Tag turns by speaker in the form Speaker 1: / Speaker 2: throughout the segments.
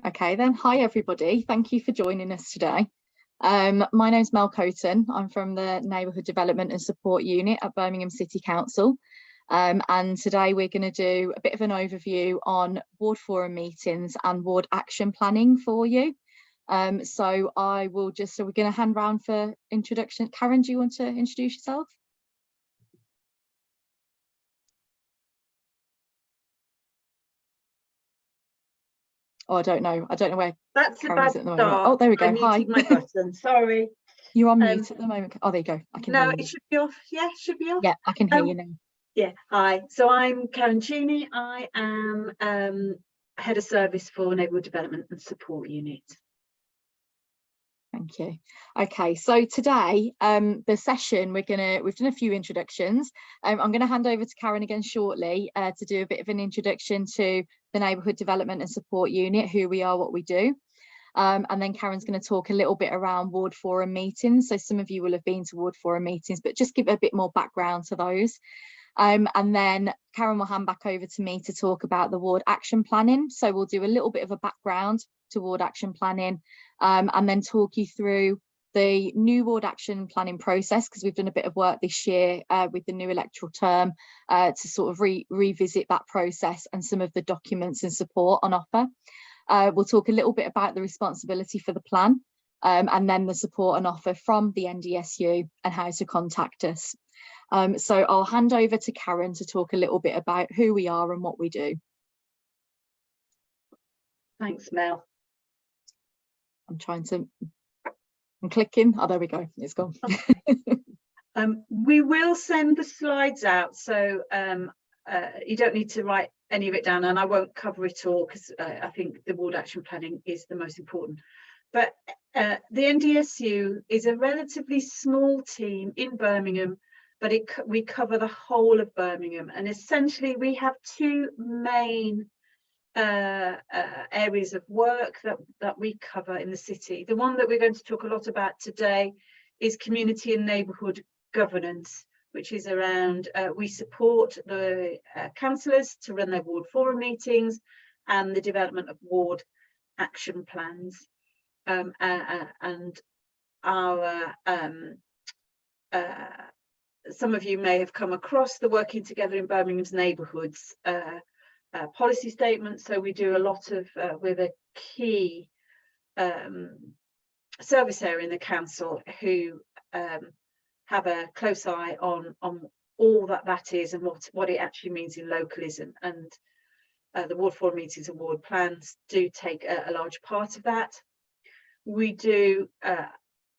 Speaker 1: Okay then, hi everybody, thank you for joining us today. My name's Mel Coton. I'm from the Neighbourhood Development and Support Unit at Birmingham City Council, and today we're going to do a bit of an overview on ward forum meetings and ward action planning for you. So we're going to hand round for introduction. Karen, do you want to introduce yourself? Oh, I don't know where
Speaker 2: that's
Speaker 1: Karen is at the moment.
Speaker 2: start.
Speaker 1: Oh, there we go.
Speaker 2: I
Speaker 1: Hi.
Speaker 2: my button. Sorry.
Speaker 1: You're on mute at the moment. Oh, there you go. I can hear you.
Speaker 2: It should be off. Yeah, it should be off.
Speaker 1: Yeah, I can hear you now.
Speaker 2: Yeah, hi. So I'm Karen Cheney. I am Head of Service for Neighbourhood Development and Support Unit.
Speaker 1: Thank you. Okay, so today, the session, we've done a few introductions. I'm going to hand over to Karen again shortly to do a bit of an introduction to the Neighbourhood Development and Support Unit, who we are, what we do. And then Karen's going to talk a little bit around ward forum meetings. So some of you will have been to ward forum meetings, but just give a bit more background to those. And then Karen will hand back over to me to talk about the ward action planning. So we'll do a little bit of a background to ward action planning, and then talk you through the new ward action planning process, because we've done a bit of work this year with the new electoral term to sort of revisit that process and some of the documents and support on offer. We'll talk a little bit about the responsibility for the plan, and then the support and offer from the NDSU and how to contact us. So I'll hand over to Karen to talk a little bit about who we are and what we do.
Speaker 2: Thanks, Mel.
Speaker 1: I'm clicking. Oh, there we go. It's gone.
Speaker 2: We will send the slides out, so you don't need to write any of it down, and I won't cover it all because I think the ward action planning is the most important. But the NDSU is a relatively small team in Birmingham, but we cover the whole of Birmingham, and essentially we have two main areas of work that we cover in the city. The one that we're going to talk a lot about today is community and neighbourhood governance, which is around we support the councillors to run their ward forum meetings and the development of ward action plans. And our some of you may have come across the Working Together in Birmingham's Neighbourhoods policy statement. So we do a lot of with a key service area in the council who have a close eye on all that is and what it actually means in localism, and the ward forum meetings and ward plans do take a large part of that. We do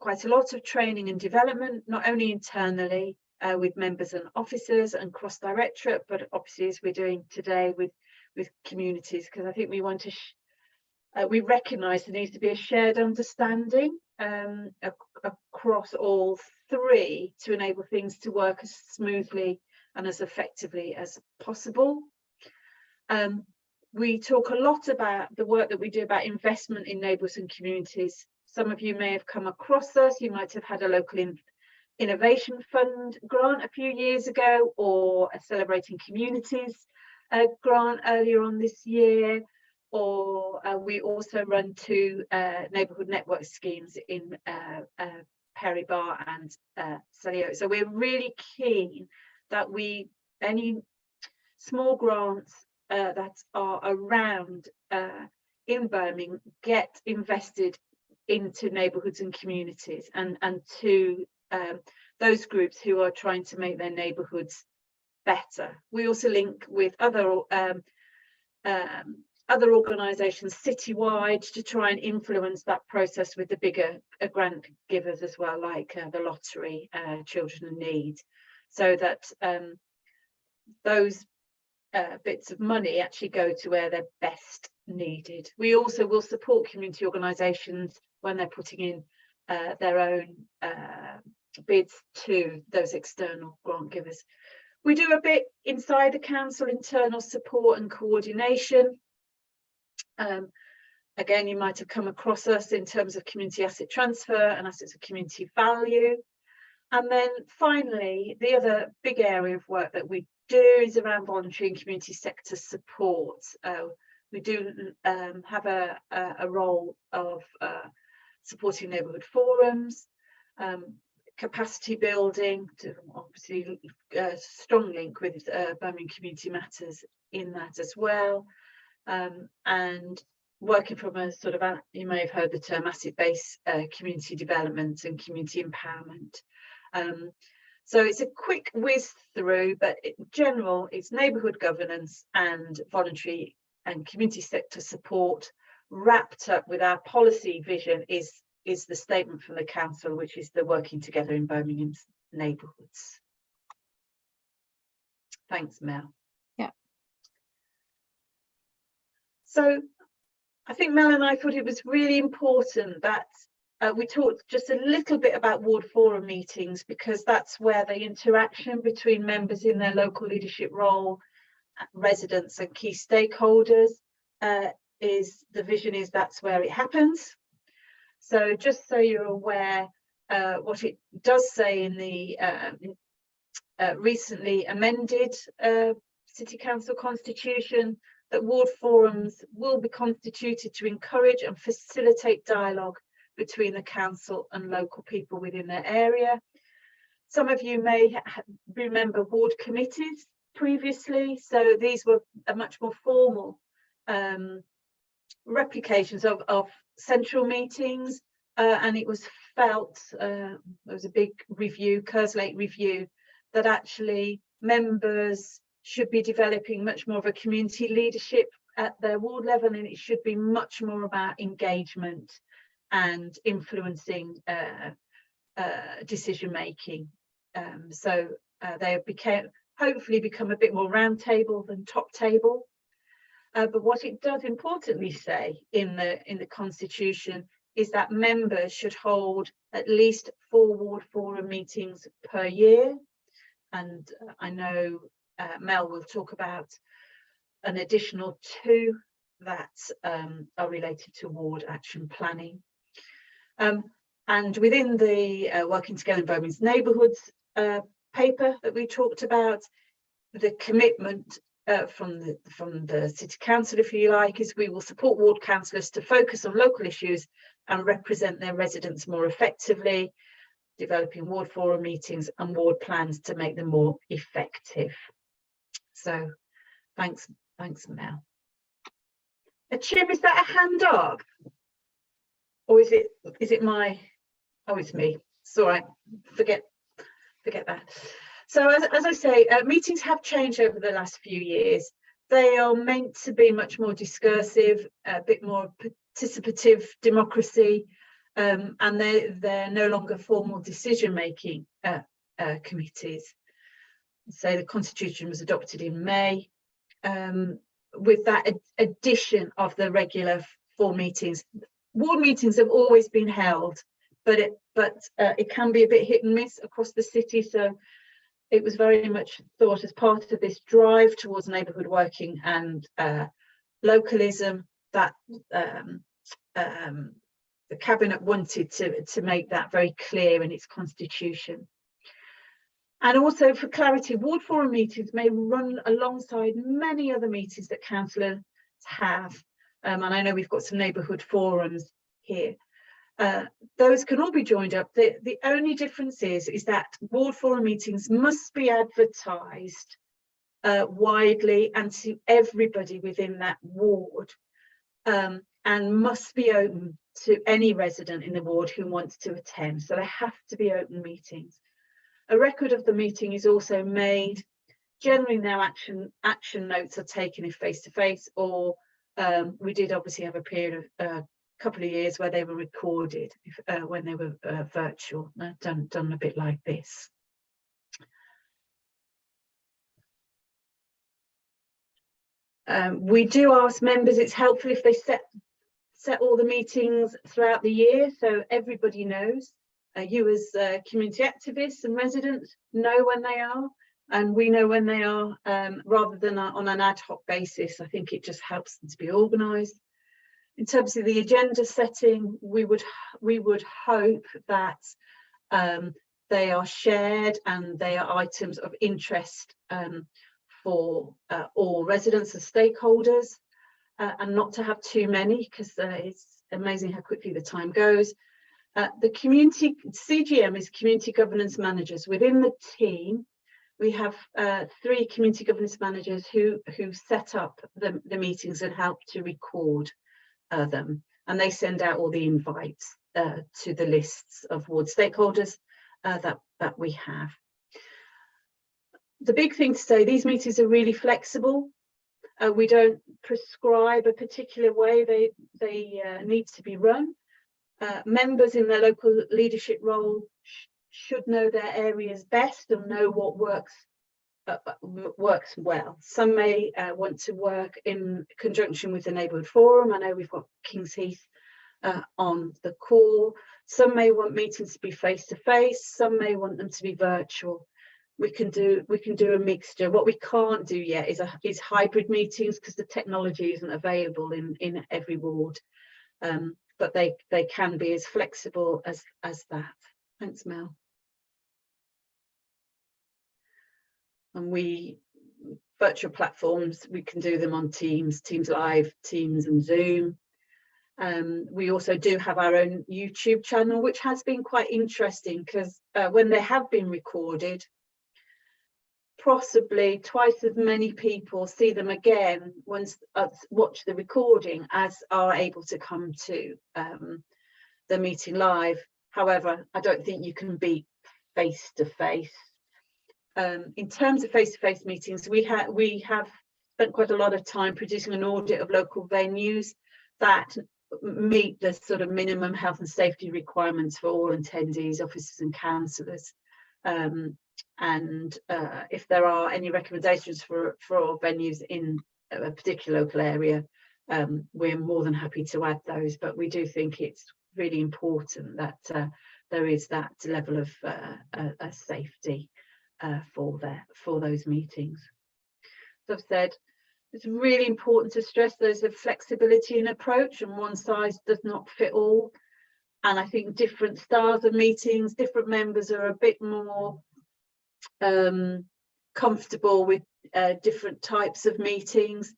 Speaker 2: quite a lot of training and development, not only internally with members and officers and cross directorate, but obviously as we're doing today with communities, because I think we want to we recognise there needs to be a shared understanding across all three to enable things to work as smoothly and as effectively as possible. We talk a lot about the work that we do about investment in neighbourhoods and communities. Some of you may have come across us. You might have had a local innovation fund grant a few years ago, or a Celebrating Communities grant earlier on this year, or we also run two neighbourhood network schemes in Perry Bar and Salio. So we're really keen that any small grants that are around in Birmingham get invested into neighbourhoods and communities, and to those groups who are trying to make their neighbourhoods better. We also link with other organisations citywide to try and influence that process with the bigger grant givers as well, like the lottery, Children in Need, so that those bits of money actually go to where they're best needed. We also will support community organisations when they're putting in their own bids to those external grant givers. We do a bit inside the council, internal support and coordination. Again, you might have come across us in terms of community asset transfer and assets of community value. And then finally, the other big area of work that we do is around voluntary and community sector support. We do have a role of supporting neighbourhood forums, capacity building, to obviously strong link with Birmingham Community Matters in that as well, and working from a sort of, you may have heard the term asset-based community development and community empowerment. So it's a quick whiz through, but in general, it's neighbourhood governance and voluntary and community sector support, wrapped up with our policy vision is the statement from the council, which is the working together in Birmingham's neighbourhoods. Thanks, Mel.
Speaker 1: Yeah.
Speaker 2: So I think Mel and I thought it was really important that we talked just a little bit about ward forum meetings, because that's where the interaction between members in their local leadership role, residents and key stakeholders the vision is that's where it happens. So just so you're aware, what it does say in the recently amended City Council Constitution, that ward forums will be constituted to encourage and facilitate dialogue between the council and local people within their area. Some of you may remember ward committees previously, so these were a much more formal replications of central meetings, and it was felt, there was a big review, Kerslake review, that actually members should be developing much more of a community leadership at their ward level, and it should be much more about engagement and influencing decision making. So they hopefully become a bit more round table than top table. But what it does importantly say in the Constitution is that members should hold at least 4 ward forum meetings per year. And I know Mel will talk about an additional 2 that are related to ward action planning. And within the Working Together in Birmingham's Neighbourhoods paper that we talked about, the commitment from the City Council, if you like, is we will support ward councillors to focus on local issues and represent their residents more effectively, developing ward forum meetings and ward plans to make them more effective. So thanks Mel. Chim, is that a hand up? Or is it my, oh, it's me. It's all right, forget that. So as I say, meetings have changed over the last few years. They are meant to be much more discursive, a bit more participative democracy, and they're no longer formal decision-making committees. So the Constitution was adopted in May, with that addition of the regular 4 meetings. Ward meetings have always been held, but it can be a bit hit and miss across the city. So it was very much thought as part of this drive towards neighbourhood working and localism that the Cabinet wanted to make that very clear in its Constitution. And also, for clarity, ward forum meetings may run alongside many other meetings that councillors have. And I know we've got some neighbourhood forums here. Those can all be joined up. The only difference is that ward forum meetings must be advertised widely and to everybody within that ward, and must be open to any resident in the ward who wants to attend. So they have to be open meetings. A record of the meeting is also made. Generally now action notes are taken if face-to-face, or we did obviously have a period of a couple of years where they were recorded when they were virtual, done a bit like this. We do ask members, it's helpful if they set all the meetings throughout the year so everybody knows. You as community activists and residents know when they are, and we know when they are, rather than on an ad hoc basis. I think it just helps them to be organised. In terms of the agenda setting, we would hope that they are shared and they are items of interest for all residents and stakeholders. and not to have too many, because it's amazing how quickly the time goes. The community CGM is community governance managers. Within the team, we have 3 community governance managers who set up the meetings and help to record them, and they send out all the invites to the lists of ward stakeholders that we have. The big thing to say, these meetings are really flexible. We don't prescribe a particular way they need to be run. Members in their local leadership role should know their areas best and know what works well. Some may want to work in conjunction with the Neighbourhood Forum. I know we've got Kings Heath on the call. Some may want meetings to be face to face. Some may want them to be virtual. We can do a mixture. What we can't do yet is hybrid meetings, because the technology isn't available in every ward. But they can be as flexible as that. Thanks, Mel. And virtual platforms, we can do them on Teams Live, Teams and Zoom. We also do have our own YouTube channel, which has been quite interesting, because when they have been recorded, possibly twice as many people see them again once watch the recording as are able to come to the meeting live. However, I don't think you can beat face to face. In terms of face-to-face meetings, we have spent quite a lot of time producing an audit of local venues that meet the sort of minimum health and safety requirements for all attendees, officers and councillors. And if there are any recommendations for venues in a particular local area, we're more than happy to add those. But we do think it's really important that there is that level of safety for those meetings. As I've said, it's really important to stress there's a flexibility in approach, and one size does not fit all. And I think different styles of meetings, different members are a bit more comfortable with different types of meetings,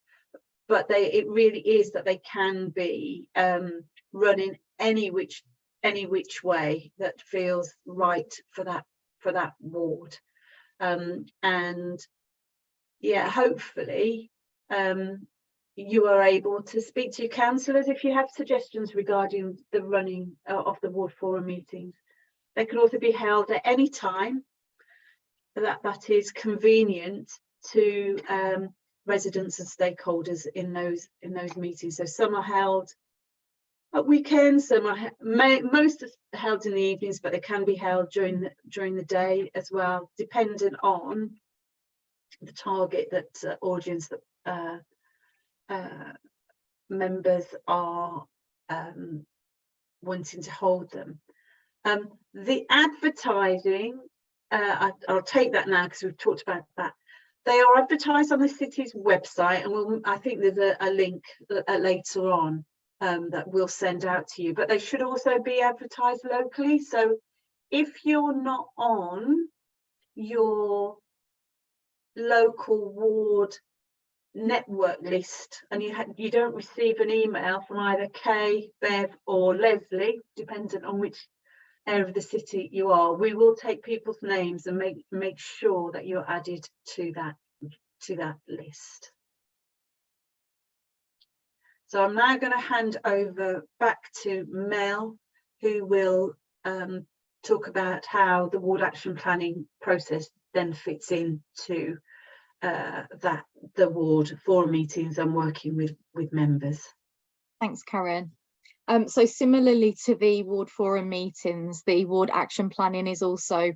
Speaker 2: but it really is that they can be run in any which way that feels right for that ward. And yeah, hopefully you are able to speak to your councillors if you have suggestions regarding the running of the ward forum meetings. They can also be held at any time that is convenient to residents and stakeholders in those meetings. So some are held at weekends, some are most are held in the evenings, but they can be held during the day as well, dependent on the target that audience that members are wanting to hold them. The advertising, I'll take that now because we've talked about that. They are advertised on the city's website, and I think there's a link later on that we'll send out to you, but they should also be advertised locally. So if you're not on your local ward network list and you don't receive an email from either Kay, Bev or Leslie, dependent on which area of the city you are, we will take people's names and make sure that you're added to that list. So I'm now going to hand over back to Mel, who will talk about how the ward action planning process then fits into the ward forum meetings and working with members.
Speaker 1: Thanks, Karen. So similarly to the ward forum meetings, the ward action planning is also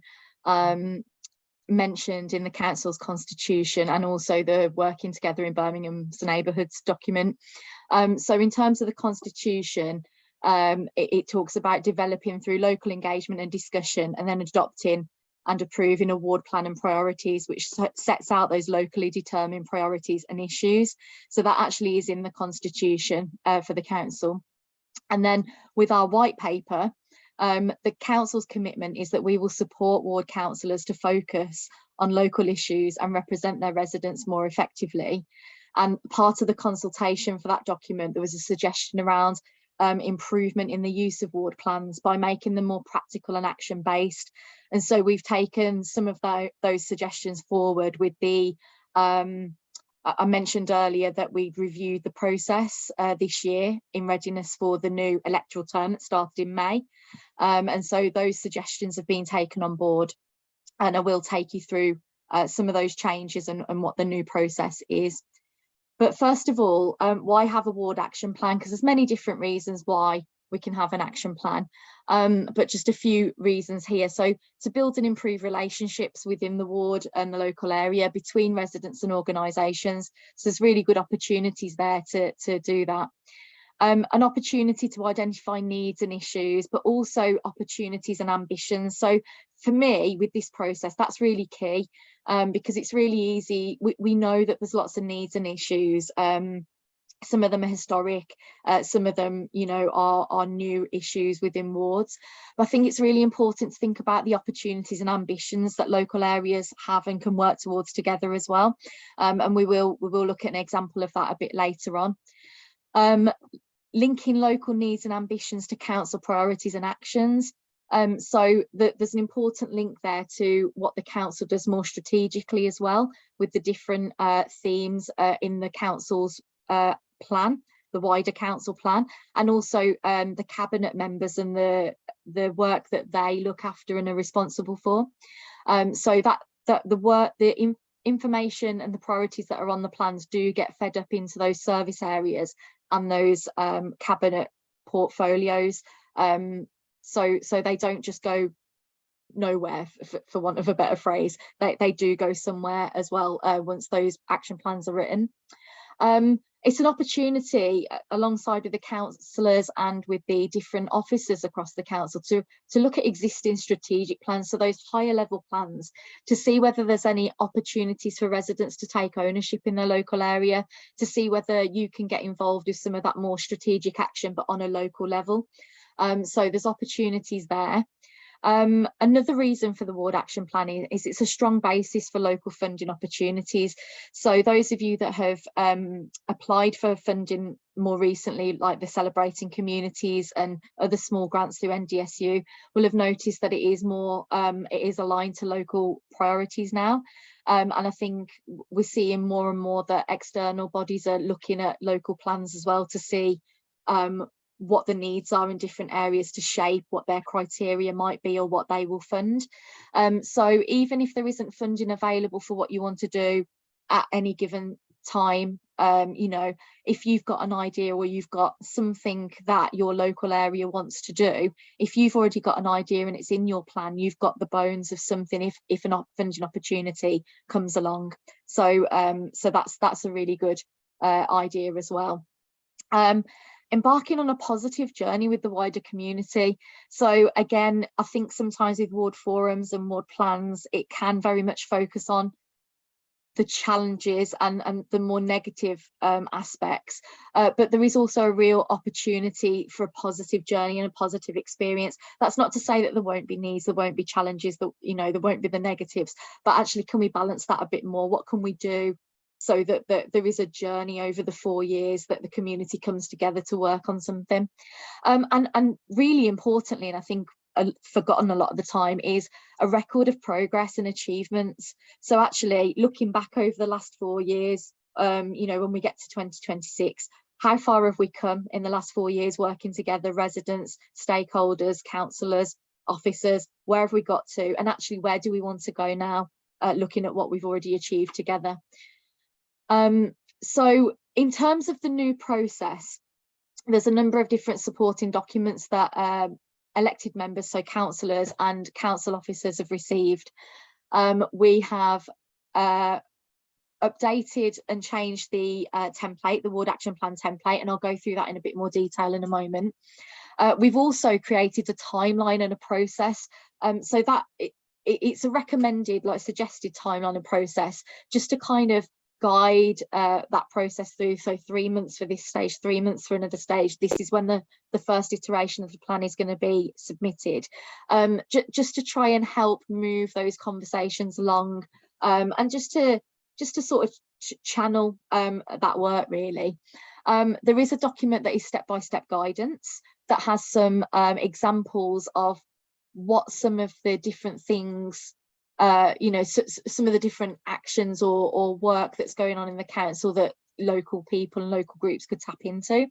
Speaker 1: mentioned in the council's constitution, and also the working together in Birmingham's neighbourhoods document. So in terms of the constitution, it talks about developing through local engagement and discussion, and then adopting and approving a ward plan and priorities, which sets out those locally determined priorities and issues. So that actually is in the constitution for the council. And then with our white paper, the council's commitment is that we will support ward councillors to focus on local issues and represent their residents more effectively. And part of the consultation for that document, there was a suggestion around improvement in the use of ward plans by making them more practical and action based. And so we've taken some of those suggestions forward with the I mentioned earlier that we'd reviewed the process this year in readiness for the new electoral term that started in May. And so those suggestions have been taken on board, and I will take you through some of those changes and what the new process is. But first of all, why have a ward action plan? Because there's many different reasons why we can have an action plan, but just a few reasons here. So to build and improve relationships within the ward and the local area between residents and organisations. So there's really good opportunities there to do that. An opportunity to identify needs and issues, but also opportunities and ambitions. So for me, with this process, that's really key, because it's really easy. We know that there's lots of needs and issues. Some of them are historic, some of them, you know, are new issues within wards. But I think it's really important to think about the opportunities and ambitions that local areas have and can work towards together as well. And we will look at an example of that a bit later on. Linking local needs and ambitions to council priorities and actions. So there's an important link there to what the council does more strategically as well, with the different themes in the council's plan, the wider council plan, and also the cabinet members and the work that they look after and are responsible for. So that the work, the information and the priorities that are on the plans do get fed up into those service areas and those cabinet portfolios. So they don't just go nowhere, for want of a better phrase. They do go somewhere as well once those action plans are written. It's an opportunity alongside with the councillors and with the different officers across the council to look at existing strategic plans, so those higher level plans, to see whether there's any opportunities for residents to take ownership in their local area, to see whether you can get involved with some of that more strategic action but on a local level. So there's opportunities there. Another reason for the ward action plan is it's a strong basis for local funding opportunities. So those of you that have applied for funding more recently, like the Celebrating Communities and other small grants through NDSU, will have noticed that it is more it is aligned to local priorities now. And I think we're seeing more and more that external bodies are looking at local plans as well to see what the needs are in different areas to shape what their criteria might be or what they will fund. So even if there isn't funding available for what you want to do at any given time, you know, if you've got an idea or you've got something that your local area wants to do, if you've already got an idea and it's in your plan, you've got the bones of something if an funding opportunity comes along. So so that's a really good idea as well. Embarking on a positive journey with the wider community. So again, I think sometimes with ward forums and ward plans, it can very much focus on the challenges and the more negative aspects, but there is also a real opportunity for a positive journey and a positive experience. That's not to say that there won't be needs, there won't be challenges, that, you know, there won't be the negatives, but actually can we balance that a bit more? What can we do so that there is a journey over the 4 years that the community comes together to work on something? And really importantly, and I think forgotten a lot of the time, is a record of progress and achievements. So actually looking back over the last 4 years, you know, when we get to 2026, how far have we come in the last 4 years working together, residents, stakeholders, councillors, officers, where have we got to? And actually, where do we want to go now, looking at what we've already achieved together? So in terms of the new process, there's a number of different supporting documents that elected members, so councillors and council officers, have received. We have updated and changed the template, the ward action plan template, and I'll go through that in a bit more detail in a moment. We've also created a timeline and a process, so that it's a recommended, like suggested timeline and process, just to kind of guide that process through. So 3 months for this stage, 3 months for another stage. This is when the first iteration of the plan is going to be submitted, just to try and help move those conversations along, and just to just to sort of channel that work really. There is a document that is step-by-step guidance that has some examples of what some of the different things, you know, some of the different actions or work that's going on in the council that local people and local groups could tap into.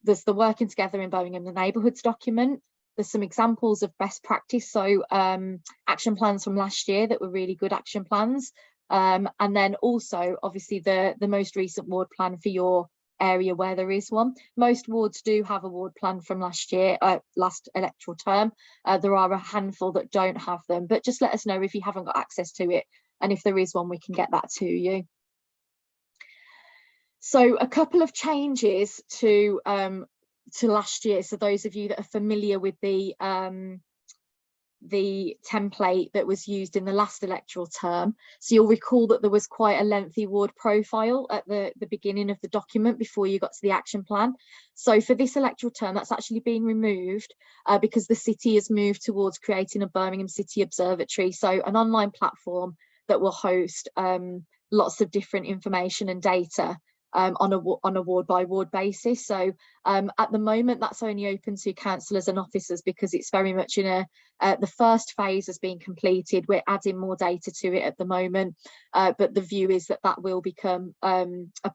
Speaker 1: There's the Working Together in Birmingham, the Neighbourhoods document. There's some examples of best practice, so action plans from last year that were really good action plans. And then also, obviously, the most recent ward plan for your area where there is one. Most wards do have a ward plan from last year, last electoral term. There are a handful that don't have them, but just let us know if you haven't got access to it, and if there is one, we can get that to you. So a couple of changes to last year. So those of you that are familiar with the template that was used in the last electoral term, so you'll recall that there was quite a lengthy ward profile at the beginning of the document before you got to the action plan. So for this electoral term, that's actually been removed because the city has moved towards creating a Birmingham City Observatory, so an online platform that will host lots of different information and data on a ward by ward basis. So at the moment that's only open to councillors and officers because it's very much in the first phase has been completed. We're adding more data to it at the moment, but the view is that that will become a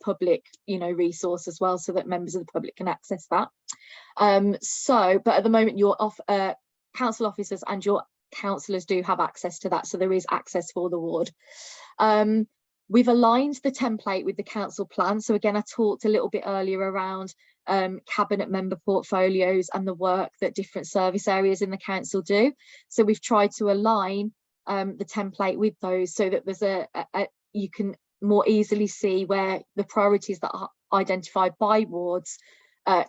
Speaker 1: public, you know, resource as well, so that members of the public can access that. But at the moment your council officers and your councillors do have access to that, so there is access for the ward. We've aligned the template with the council plan. So again, I talked a little bit earlier around cabinet member portfolios and the work that different service areas in the council do. So we've tried to align the template with those so that there's you can more easily see where the priorities that are identified by wards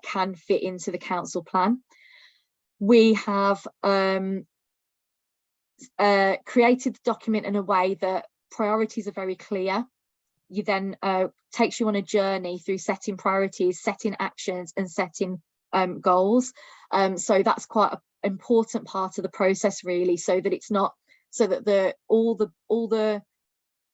Speaker 1: can fit into the council plan. We have created the document in a way that priorities are very clear. You then takes you on a journey through setting priorities, setting actions and setting goals. So that's quite an important part of the process really, so that it's not, so that all the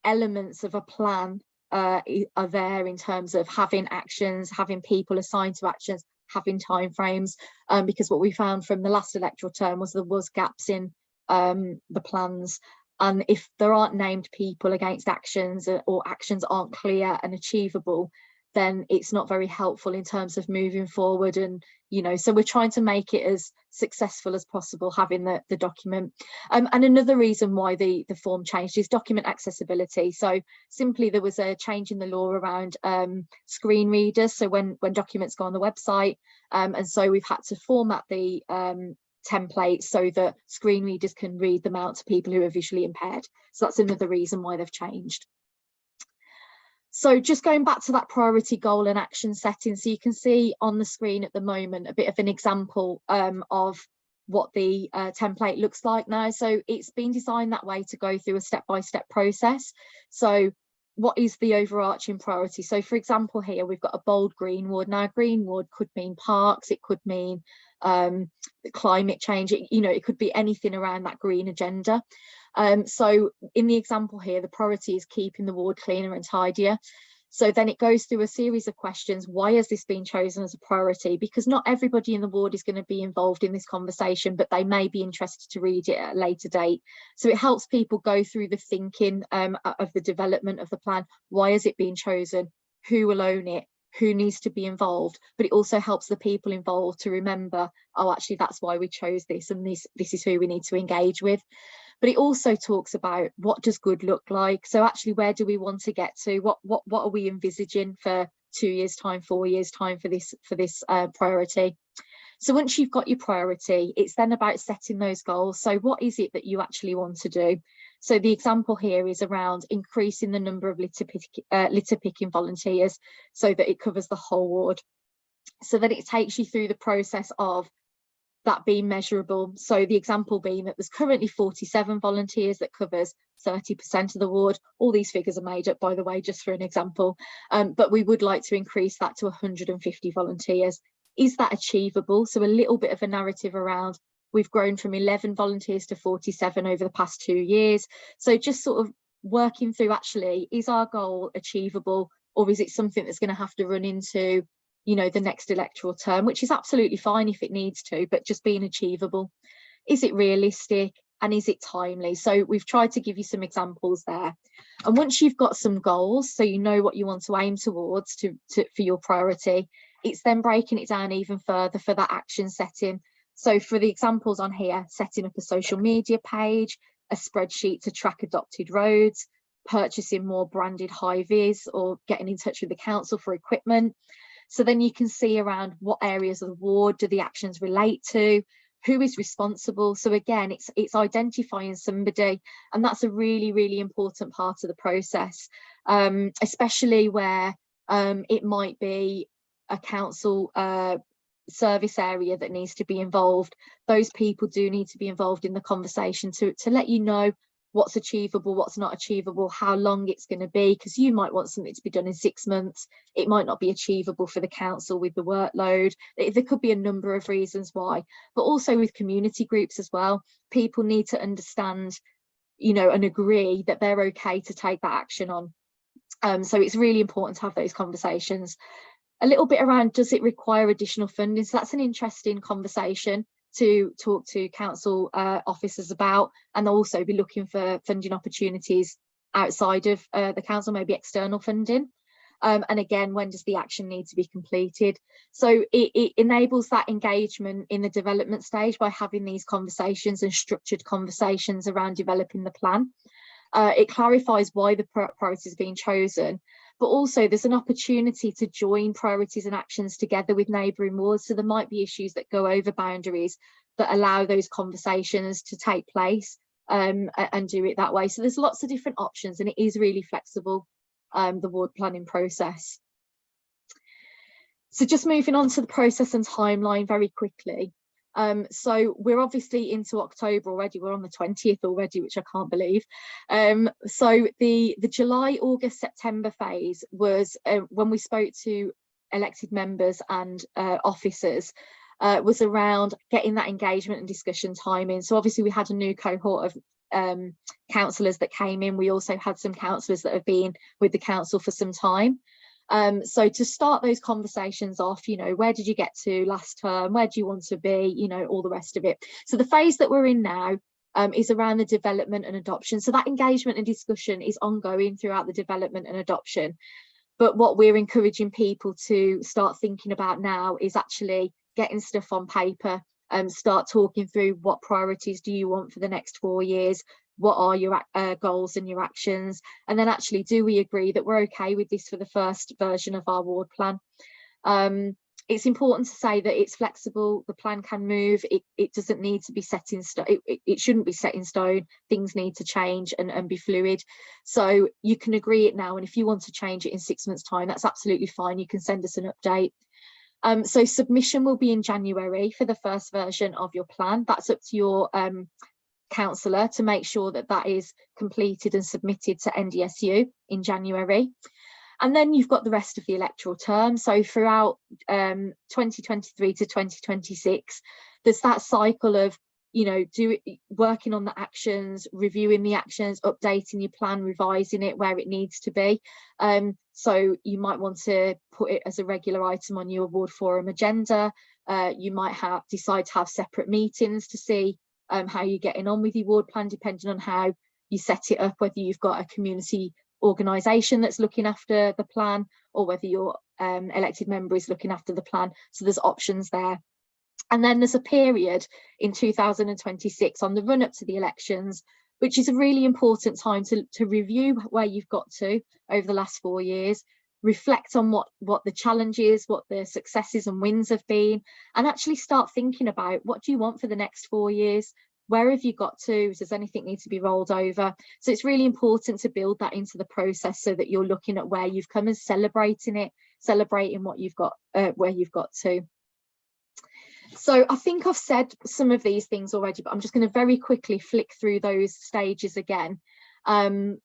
Speaker 1: elements of a plan are there in terms of having actions, having people assigned to actions, having timeframes, because what we found from the last electoral term was there was gaps in the plans. And if there aren't named people against actions, or actions aren't clear and achievable, then it's not very helpful in terms of moving forward. And, you know, so we're trying to make it as successful as possible, having the document. And another reason why the form changed is document accessibility. So simply there was a change in the law around screen readers. So when documents go on the website, and so we've had to format the template so that screen readers can read them out to people who are visually impaired. So that's another reason why they've changed. So just going back to that priority goal and action setting, so you can see on the screen at the moment a bit of an example of what the template looks like now. So it's been designed that way to go through a step-by-step process. So what is the overarching priority? So for example, here we've got a bold green ward. Now green ward could mean parks, it could mean climate change, it could be anything around that green agenda. So in the example here, the priority is keeping the ward cleaner and tidier. So then it goes through a series of questions. Why has this been chosen as a priority? Because not everybody in the ward is going to be involved in this conversation, but they may be interested to read it at a later date. So it helps people go through the thinking of the development of the plan. Why has it been chosen? Who will own it? Who needs to be involved? But it also helps the people involved to remember, oh, actually, that's why we chose this, and this is who we need to engage with. But it also talks about what does good look like. So actually, where do we want to get to? What are we envisaging for 2 years' time, 4 years' time for this priority? So once you've got your priority, it's then about setting those goals. So what is it that you actually want to do? So the example here is around increasing the number of litter picking volunteers so that it covers the whole ward, so that it takes you through the process of that being measurable. So the example being that there's currently 47 volunteers, that covers 30% of the ward. All these figures are made up, by the way, just for an example, but we would like to increase that to 150 volunteers. Is that achievable? So a little bit of a narrative around, we've grown from 11 volunteers to 47 over the past 2 years. So just sort of working through, actually, is our goal achievable, or is it something that's going to have to run into, you know, the next electoral term, which is absolutely fine if it needs to, but just being achievable. Is it realistic, and is it timely? So we've tried to give you some examples there. And once you've got some goals, so you know what you want to aim towards for your priority, it's then breaking it down even further for that action setting. So for the examples on here, setting up a social media page, a spreadsheet to track adopted roads, purchasing more branded high-vis, or getting in touch with the council for equipment. So then you can see around what areas of the ward do the actions relate to, who is responsible. So again, it's identifying somebody, and that's a really, really important part of the process, especially where it might be a council service area that needs to be involved. Those people do need to be involved in the conversation to let you know what's achievable, what's not achievable, how long it's going to be, because you might want something to be done in 6 months. It might not be achievable for the council with the workload. There could be a number of reasons why, but also with community groups as well. People need to understand, you know, and agree that they're okay to take that action on. So it's really important to have those conversations. A little bit around, does it require additional funding? So that's an interesting conversation to talk to council officers about, and they'll also be looking for funding opportunities outside of the council, maybe external funding. And again, when does the action need to be completed? So it enables that engagement in the development stage by having these conversations and structured conversations around developing the plan. It clarifies why the priorities are being chosen, but also there's an opportunity to join priorities and actions together with neighbouring wards. So there might be issues that go over boundaries that allow those conversations to take place and do it that way. So there's lots of different options, and it is really flexible, the ward planning process. So just moving on to the process and timeline very quickly. So we're obviously into October already. We're on the 20th already, which I can't believe. So the July, August, September phase was when we spoke to elected members and officers, was around getting that engagement and discussion time in. So obviously we had a new cohort of councillors that came in. We also had some councillors that have been with the council for some time. So to start those conversations off, you know, where did you get to last term? Where do you want to be? You know, all the rest of it. So the phase that we're in now is around the development and adoption. So that engagement and discussion is ongoing throughout the development and adoption. But what we're encouraging people to start thinking about now is actually getting stuff on paper and start talking through what priorities do you want for the next 4 years? What are your goals and your actions? And then actually, do we agree that we're okay with this for the first version of our ward plan? It's important to say that it's flexible. The plan can move. It doesn't need to be set in stone. It shouldn't be set in stone. Things need to change and be fluid. So you can agree it now, and if you want to change it in 6 months' time, that's absolutely fine. You can send us an update. So submission will be in January for the first version of your plan. That's up to your councillor to make sure that that is completed and submitted to NDSU in January. And then you've got the rest of the electoral term. So throughout 2023 to 2026, there's that cycle of, you know, working on the actions, reviewing the actions, updating your plan, revising it where it needs to be. So you might want to put it as a regular item on your ward forum agenda. You might decide to have separate meetings to see how you're getting on with your ward plan, depending on how you set it up, whether you've got a community organisation that's looking after the plan or whether your elected member is looking after the plan. So there's options there. And then there's a period in 2026 on the run up to the elections, which is a really important time to review where you've got to over the last 4 years, reflect on what the challenges, what the successes and wins have been, and actually start thinking about, what do you want for the next 4 years? Where have you got to? Does anything need to be rolled over? So it's really important to build that into the process so that you're looking at where you've come and celebrating it, celebrating what you've got, where you've got to. So I think I've said some of these things already, but I'm just going to very quickly flick through those stages again. And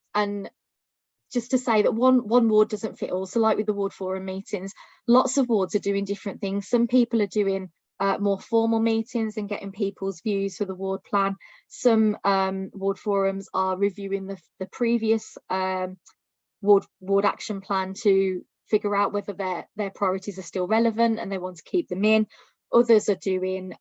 Speaker 1: just to say that one ward doesn't fit all. So like with the ward forum meetings, lots of wards are doing different things. Some people are doing more formal meetings and getting people's views for the ward plan. Some ward forums are reviewing the previous ward action plan to figure out whether their priorities are still relevant and they want to keep them in. Others are doing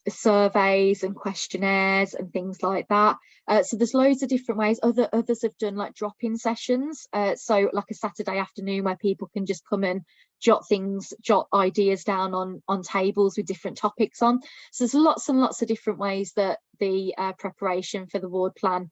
Speaker 1: surveys and questionnaires and things like that. So there's loads of different ways. Others have done like drop-in sessions, so like a Saturday afternoon where people can just come and jot ideas down on tables with different topics on. So there's lots and lots of different ways that the preparation for the ward plan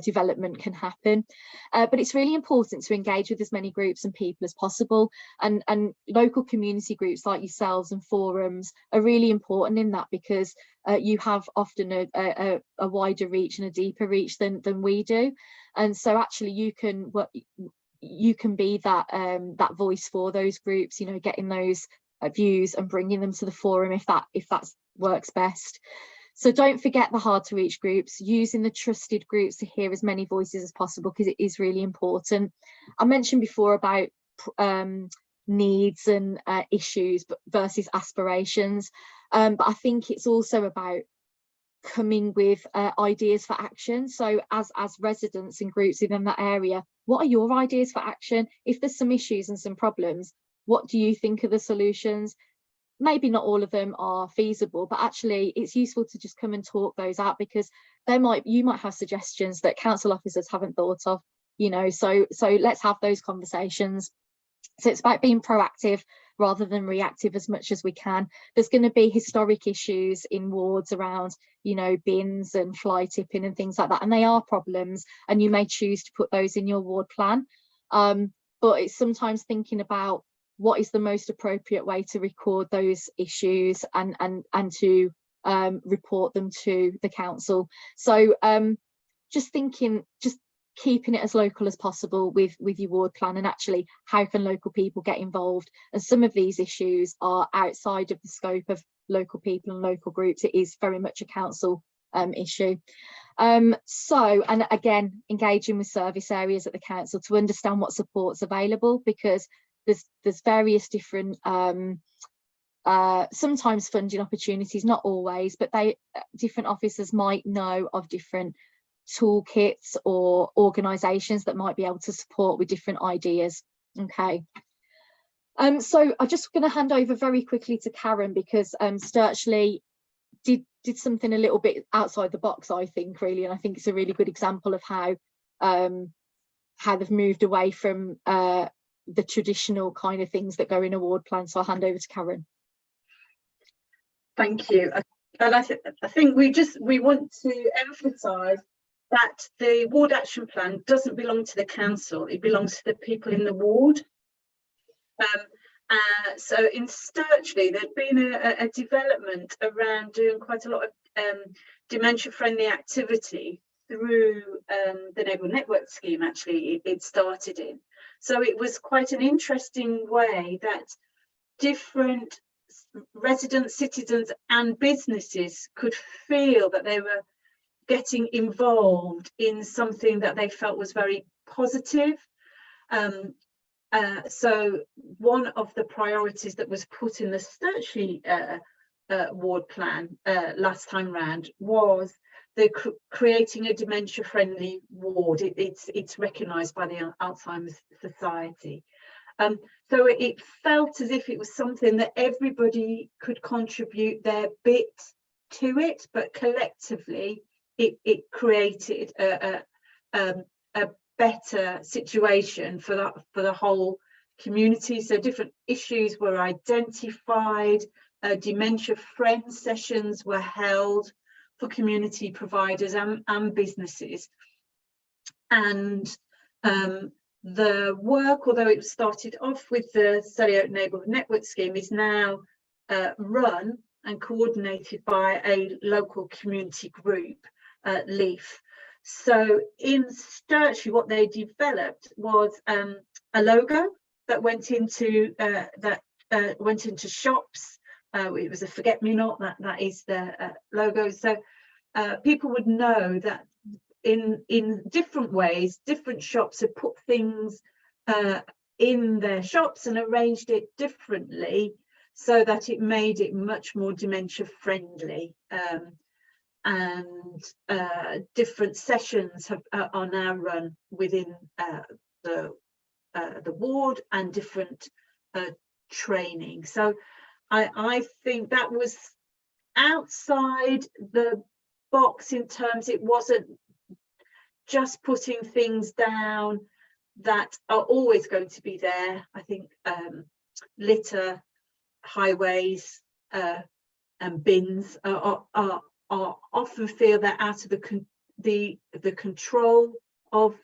Speaker 1: development can happen, but it's really important to engage with as many groups and people as possible, and local community groups like yourselves and forums are really important in that, because you have often a wider reach and a deeper reach than we do, and so actually you can be that voice for those groups, you know, getting those views and bringing them to the forum if that works best. So don't forget the hard to reach groups, using the trusted groups to hear as many voices as possible, because it is really important. I mentioned before about needs and issues versus aspirations, but I think it's also about coming with ideas for action. So as residents and groups within that area, what are your ideas for action? If there's some issues and some problems, what do you think are the solutions? Maybe not all of them are feasible, but actually it's useful to just come and talk those out, because you might have suggestions that council officers haven't thought of, you know, so let's have those conversations. So it's about being proactive rather than reactive as much as we can. There's going to be historic issues in wards around, you know, bins and fly tipping and things like that, and they are problems, and you may choose to put those in your ward plan, but it's sometimes thinking about what is the most appropriate way to record those issues and to report them to the council. So just keeping it as local as possible with your ward plan, and actually how can local people get involved. And some of these issues are outside of the scope of local people and local groups. It is very much a council issue. So, and again, engaging with service areas at the council to understand what support's available, because there's various different sometimes funding opportunities, not always, but different officers might know of different toolkits or organisations that might be able to support with different ideas. Okay, so I'm just going to hand over very quickly to Karen, because Sturchley did something a little bit outside the box, I think, really, and I think it's a really good example of how they've moved away from the traditional kind of things that go in a ward plan. So I'll hand over to Karen.
Speaker 2: Thank you. And I think we want to emphasise that the ward action plan doesn't belong to the council, it belongs to the people in the ward. So in Sturchley, there'd been a development around doing quite a lot of dementia friendly activity through the Neighbourhood Network scheme. Actually it started in. So it was quite an interesting way that different residents, citizens and businesses could feel that they were getting involved in something that they felt was very positive. So one of the priorities that was put in the Sturchley ward plan last time round was creating a dementia-friendly ward. It's recognised by the Alzheimer's Society. So it felt as if it was something that everybody could contribute their bit to it, but collectively it created a better situation for the whole community. So different issues were identified, dementia friend sessions were held for community providers and businesses, and the work, although it started off with the Surrey Oak Neighbourhood Network scheme, is now run and coordinated by a local community group, LEAF. So in Sturchley, what they developed was a logo that went into shops. It was a forget-me-not. That is the logo. So people would know that in different ways, different shops have put things in their shops and arranged it differently so that it made it much more dementia friendly. And different sessions are now run within the ward, and different training. So I think that was outside the box in terms, it wasn't just putting things down that are always going to be there. I think litter, highways and bins are often feel they're out of the control of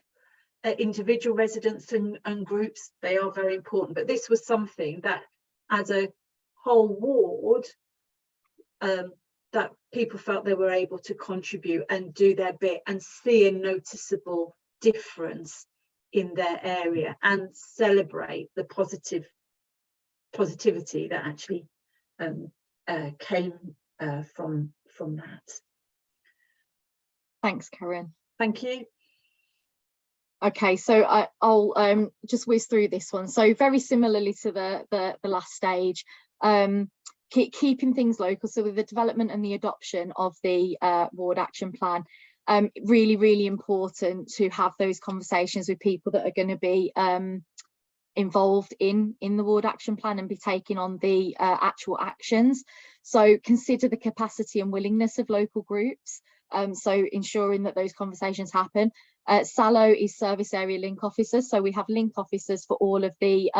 Speaker 2: individual residents and groups. They are very important, but this was something that as a whole ward that people felt they were able to contribute and do their bit and see a noticeable difference in their area and celebrate the positivity that actually came from that.
Speaker 1: Thanks, Karen.
Speaker 2: Thank you.
Speaker 1: Okay, so I'll just whiz through this one. So very similarly to the last stage, keeping things local. So with the development and the adoption of the ward action plan, really, really important to have those conversations with people that are going to be involved in the ward action plan and be taking on the actual actions. So consider the capacity and willingness of local groups. So ensuring that those conversations happen. SALO is service area link officers, so we have link officers for all of the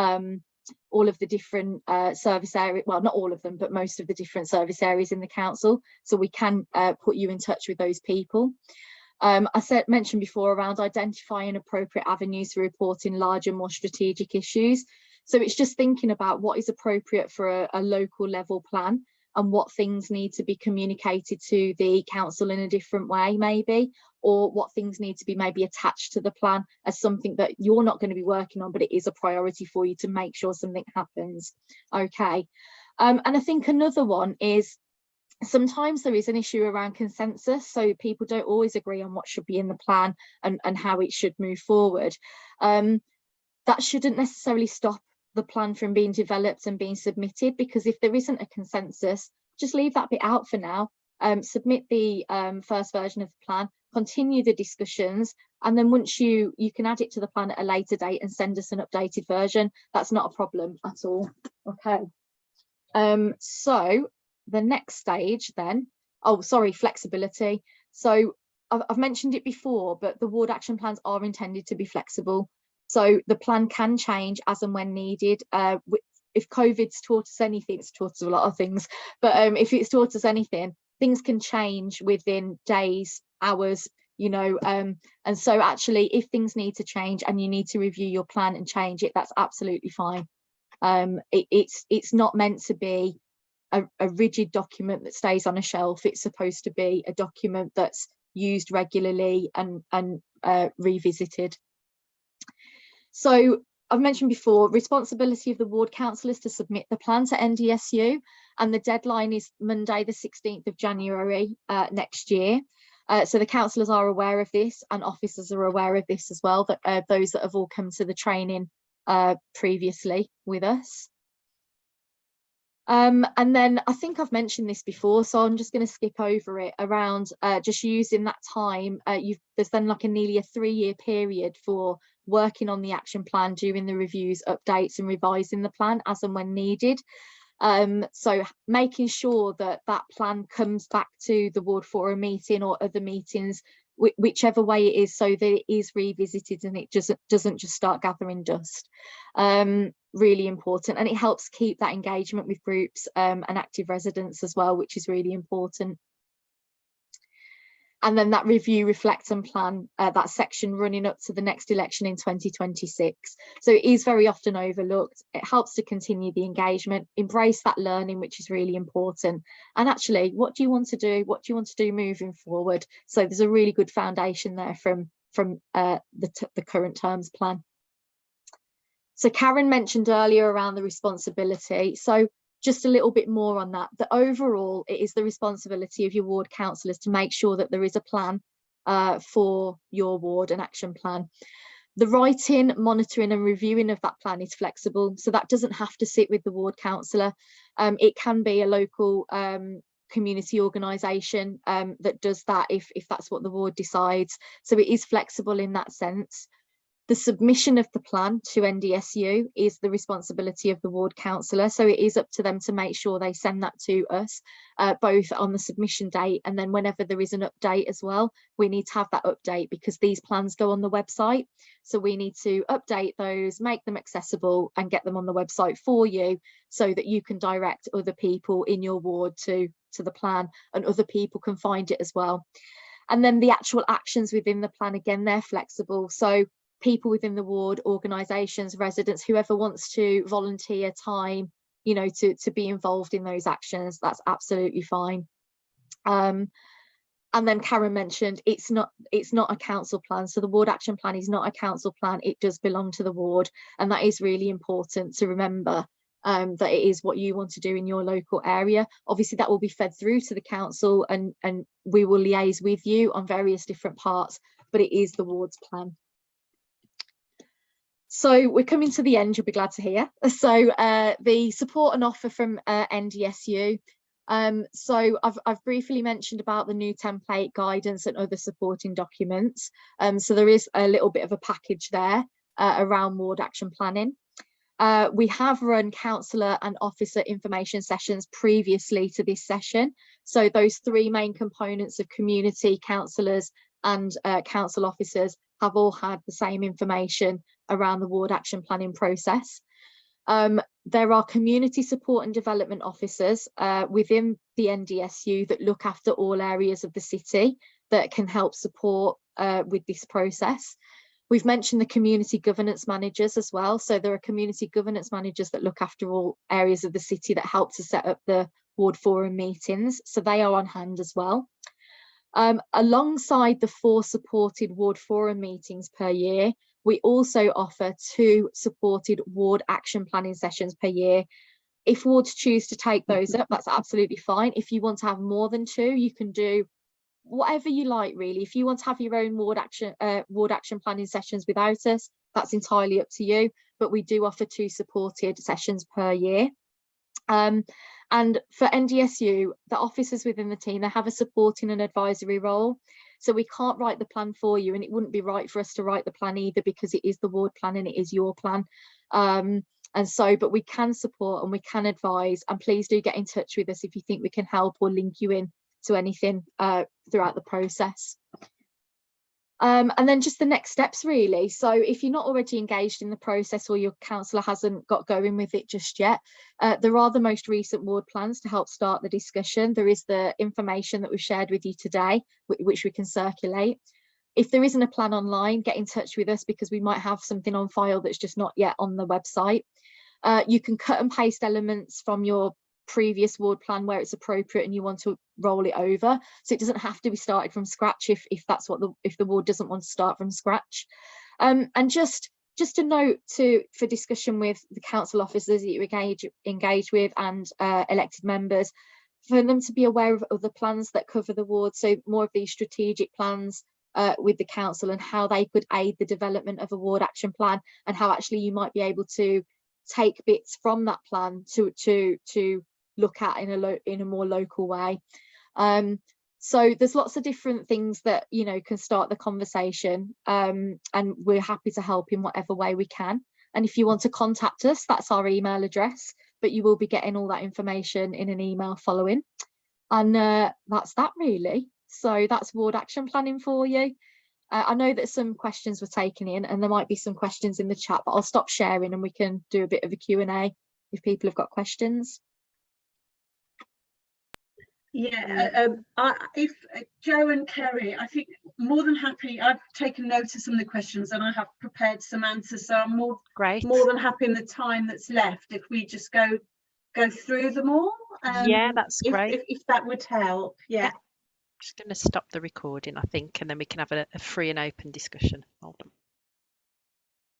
Speaker 1: different service area, well, not all of them, but most of the different service areas in the council, so we can put you in touch with those people. I mentioned before around identifying appropriate avenues for reporting larger, more strategic issues. So it's just thinking about what is appropriate for a local level plan and what things need to be communicated to the council in a different way, maybe, or what things need to be maybe attached to the plan as something that you're not going to be working on, but it is a priority for you to make sure something happens. Okay. And I think another one is sometimes there is an issue around consensus, so people don't always agree on what should be in the plan and how it should move forward. That shouldn't necessarily stop the plan from being developed and being submitted, because if there isn't a consensus, just leave that bit out for now. Submit the first version of the plan, continue the discussions, and then once you can add it to the plan at a later date and send us an updated version. That's not a problem at all. Okay. So the next stage then, oh sorry, flexibility. So I've mentioned it before, but the ward action plans are intended to be flexible. So the plan can change as and when needed. If COVID's taught us anything, it's taught us a lot of things, but if it's taught us anything, things can change within days, hours, you know, and so actually if things need to change and you need to review your plan and change it, that's absolutely fine. It's not meant to be a rigid document that stays on a shelf. It's supposed to be a document that's used regularly and revisited. So I've mentioned before, responsibility of the ward council is to submit the plan to NDSU, and the deadline is Monday the 16th of January next year. So the councillors are aware of this, and officers are aware of this as well, that those that have all come to the training previously with us. And then I think I've mentioned this before, so I'm just going to skip over it around just using that time. There's then like nearly a 3-year period for working on the action plan, doing the reviews, updates and revising the plan as and when needed. So making sure that that plan comes back to the ward forum meeting or other meetings, whichever way it is, so that it is revisited and it doesn't just start gathering dust. Really important, and it helps keep that engagement with groups and active residents as well, which is really important. And then that review, reflect and plan, that section running up to the next election in 2026. So it is very often overlooked. It helps to continue the engagement, embrace that learning, which is really important. And actually, what do you want to do? What do you want to do moving forward? So there's a really good foundation there from the current terms plan. So Karen mentioned earlier around the responsibility. So just a little bit more on that. The overall, it is the responsibility of your ward councillors to make sure that there is a plan for your ward, an action plan. The writing, monitoring and reviewing of that plan is flexible, so that doesn't have to sit with the ward councillor. It can be a local community organisation that does that if that's what the ward decides. So it is flexible in that sense. The submission of the plan to NDSU is the responsibility of the ward councillor, so it is up to them to make sure they send that to us, both on the submission date and then whenever there is an update as well. We need to have that update because these plans go on the website, so we need to update those, make them accessible and get them on the website for you so that you can direct other people in your ward to the plan and other people can find it as well. And then the actual actions within the plan, again, they're flexible, so people within the ward, organisations, residents, whoever wants to volunteer time, you know, to be involved in those actions, that's absolutely fine. And then Karen mentioned it's not a council plan, so the ward action plan is not a council plan, it does belong to the ward, and that is really important to remember, that it is what you want to do in your local area. Obviously that will be fed through to the council and we will liaise with you on various different parts, but it is the ward's plan. So we're coming to the end, you'll be glad to hear. So the support and offer from NDSU. So I've briefly mentioned about the new template guidance and other supporting documents. So there is a little bit of a package there around ward action planning. We have run councillor and officer information sessions previously to this session. So those three main components of community, councillors and council officers have all had the same information around the ward action planning process. There are community support and development officers within the NDSU that look after all areas of the city that can help support with this process. We've mentioned the community governance managers as well. So there are community governance managers that look after all areas of the city that help to set up the ward forum meetings. So they are on hand as well. Alongside the 4 supported ward forum meetings per year, we also offer 2 supported ward action planning sessions per year. If wards choose to take those up, that's absolutely fine. If you want to have more than 2, you can do whatever you like, really. If you want to have your own ward action planning sessions without us, that's entirely up to you. But we do offer 2 supported sessions per year. And for NDSU, the officers within the team, they have a supporting and advisory role. So we can't write the plan for you, and it wouldn't be right for us to write the plan either because it is the ward plan and it is your plan. But we can support and we can advise, and please do get in touch with us if you think we can help or link you in to anything throughout the process. And then just the next steps, really. So if you're not already engaged in the process or your councillor hasn't got going with it just yet, there are the most recent ward plans to help start the discussion. There is the information that we've shared with you today, which we can circulate. If there isn't a plan online, get in touch with us because we might have something on file that's just not yet on the website. You can cut and paste elements from your previous ward plan where it's appropriate and you want to roll it over, so it doesn't have to be started from scratch if that's what if the ward doesn't want to start from scratch. And just a note for discussion with the council officers that you engage with and elected members, for them to be aware of other plans that cover the ward, so more of these strategic plans with the council and how they could aid the development of a ward action plan, and how actually you might be able to take bits from that plan to look at in a more local way. So there's lots of different things that, you know, can start the conversation, and we're happy to help in whatever way we can. And if you want to contact us, that's our email address, but you will be getting all that information in an email following. And that's that, really. So that's ward action planning for you. I know that some questions were taken in and there might be some questions in the chat, but I'll stop sharing and we can do a bit of a Q&A if people have got questions.
Speaker 2: Yeah, if Joe and Kerry, I think more than happy. I've taken note of some of the questions and I have prepared some answers, so I'm more than happy in the time that's left if we just go through them all.
Speaker 3: Yeah, that's great.
Speaker 2: If that would help. Yeah.
Speaker 3: Just going to stop the recording, I think, and then we can have a free and open discussion. Hold on.